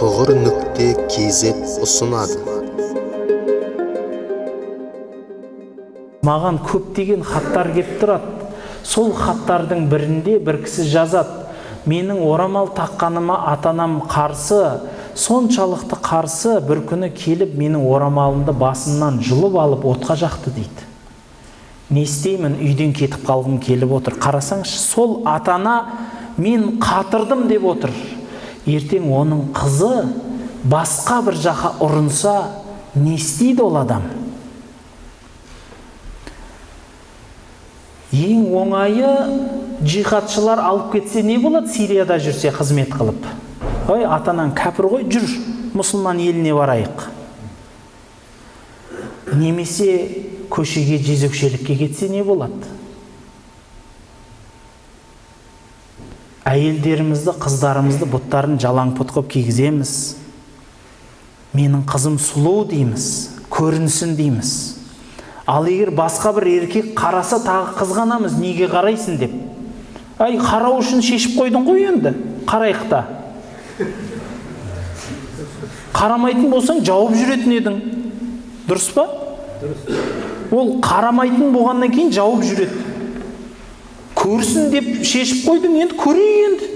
togur.kz ұсынады. Маған көптеген хаттар келіп тұрады. Сол хаттардың бірінде бір кісі жазады: менің орамал таққаныма атанам қарсы, соншалықты қарсы, бір күні келіп менің орамалымды басымнан жұлып алып отқа жақты дейді. Не істеймін, үйден кетіп қалғым келіп отыр. Қарасаңшы, сол атана мен қатырдым деп отыр. Ертең оның қызы басқа бір жаққа ұрынса, не істейді ол адам? Ең оңайы, жихадшылар алып кетсе не болады? Сирияда жүрсе қызмет қылып. Ой, атанан кәпір ғой, жүр, мұсылман еліне барайық. Немесе көшеге жезөкшелікке кетсе не болады? Әйелдерімізді, қыздарымызды бұттарын жалаң пұт қылып кигіземіз. Менің қызым сұлу дейміз, көрінсін дейміз. Ал егер басқа бір еркек қараса, тағы қызғанамыз, неге қарайсың деп. Ай, қарау үшін шешіп қойдың ғой енді, қарайық та. Қарамайтын болсаң, жауып жүретін едің. Дұрыс па? Ол қарамайтын болғаннан кейін жауып жүреді. Көрсін деп шешіп қойдың, енді көрейік енді.